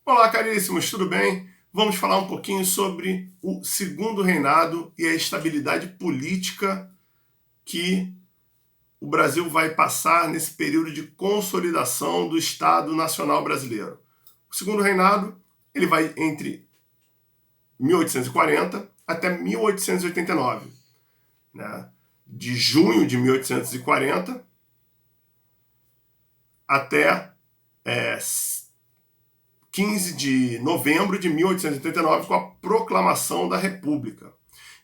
Olá, caríssimos, tudo bem? Vamos falar um pouquinho sobre o segundo reinado e a estabilidade política que o Brasil vai passar nesse período de consolidação do Estado Nacional Brasileiro. O segundo reinado, ele vai entre 1840 até 1889, né? De junho de 1840 até 15 de novembro de 1889, com a proclamação da República.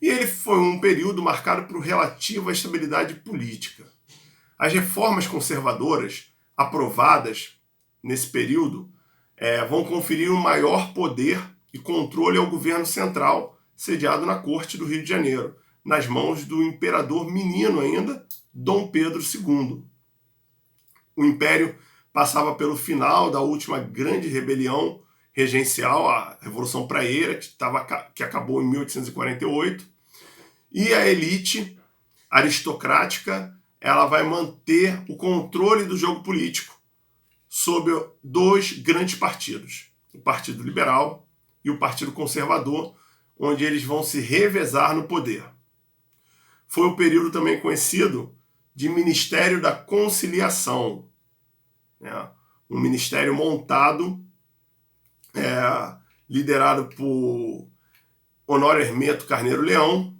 E ele foi um período marcado por relativa estabilidade política. As reformas conservadoras aprovadas nesse período vão conferir um maior poder e controle ao governo central, sediado na Corte do Rio de Janeiro, nas mãos do imperador menino ainda, Dom Pedro II. O Império passava pelo final da última grande rebelião regencial, a Revolução Praieira, que acabou em 1848, e a elite aristocrática ela vai manter o controle do jogo político sob dois grandes partidos, o Partido Liberal e o Partido Conservador, onde eles vão se revezar no poder. Foi o período também conhecido de Ministério da Conciliação, um ministério montado, liderado por Honório Hermeto Carneiro Leão,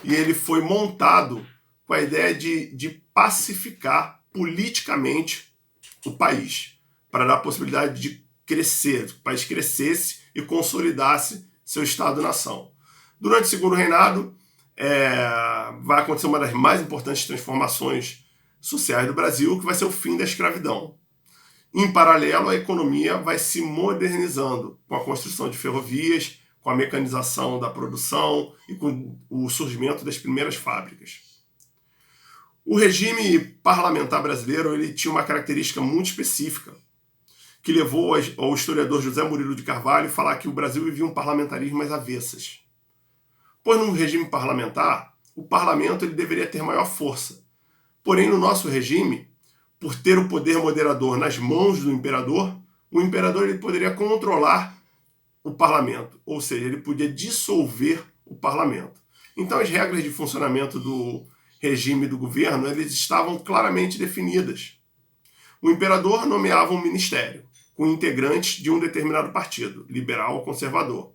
e ele foi montado com a ideia de pacificar politicamente o país, para dar a possibilidade de crescer, que o país crescesse e consolidasse seu Estado-nação. Durante o segundo reinado, vai acontecer uma das mais importantes transformações sociais do Brasil, que vai ser o fim da escravidão. Em paralelo, a economia vai se modernizando com a construção de ferrovias, com a mecanização da produção e com o surgimento das primeiras fábricas. O regime parlamentar brasileiro ele tinha uma característica muito específica, que levou ao historiador José Murilo de Carvalho a falar que o Brasil vivia um parlamentarismo às avessas. Pois num regime parlamentar, o parlamento ele deveria ter maior força. Porém, no nosso regime, por ter o poder moderador nas mãos do imperador, o imperador ele poderia controlar o parlamento, ou seja, ele podia dissolver o parlamento. Então as regras de funcionamento do regime do governo eles estavam claramente definidas. O imperador nomeava um ministério, com integrantes de um determinado partido, liberal ou conservador.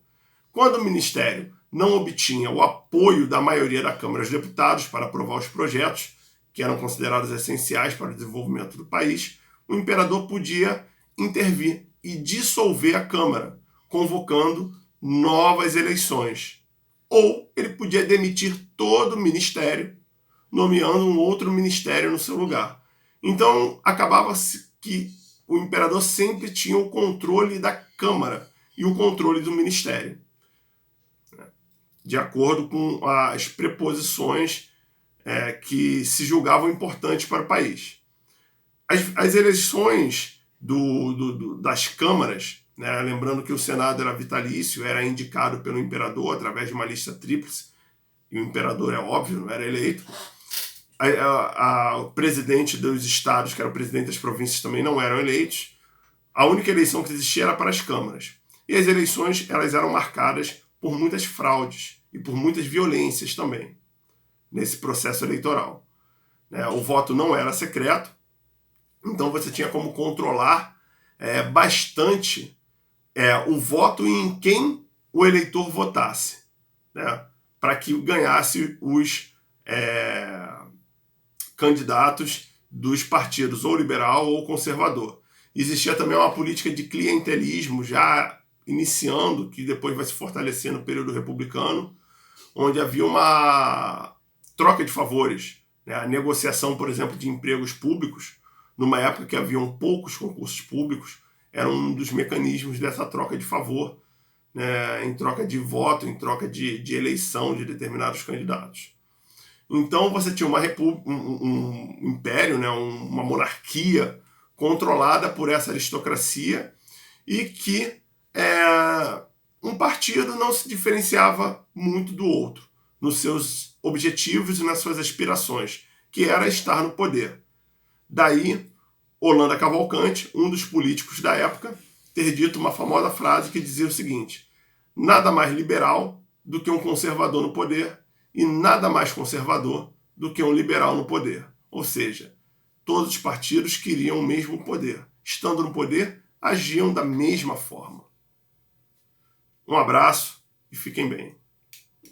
Quando o ministério não obtinha o apoio da maioria da Câmara dos Deputados para aprovar os projetos, que eram considerados essenciais para o desenvolvimento do país, o imperador podia intervir e dissolver a Câmara, convocando novas eleições. Ou ele podia demitir todo o ministério, nomeando um outro ministério no seu lugar. Então, acabava-se que o imperador sempre tinha o controle da Câmara e o controle do ministério, de acordo com as preposições que se julgavam importantes para o país. As eleições das câmaras, lembrando que o Senado era vitalício, era indicado pelo imperador através de uma lista tríplice, e o imperador, é óbvio, não era eleito. O presidente dos estados, que era o presidente das províncias, também não eram eleitos. A única eleição que existia era para as câmaras. E as eleições elas eram marcadas por muitas fraudes e por muitas violências também nesse processo eleitoral. O voto não era secreto, então você tinha como controlar bastante o voto e em quem o eleitor votasse, para que ganhasse os candidatos dos partidos ou liberal ou conservador. Existia também uma política de clientelismo já iniciando, que depois vai se fortalecer no período republicano, onde havia uma troca de favores, a negociação, por exemplo, de empregos públicos, numa época que haviam poucos concursos públicos, era um dos mecanismos dessa troca de favor, em troca de voto, em troca de eleição de determinados candidatos. Então você tinha um império, uma monarquia controlada por essa aristocracia e que um partido não se diferenciava muito do outro nos seus objetivos e nas suas aspirações, que era estar no poder. Daí, Holanda Cavalcante, um dos políticos da época, ter dito uma famosa frase que dizia o seguinte: nada mais liberal do que um conservador no poder e nada mais conservador do que um liberal no poder. Ou seja, todos os partidos queriam o mesmo poder. Estando no poder, agiam da mesma forma. Um abraço e fiquem bem.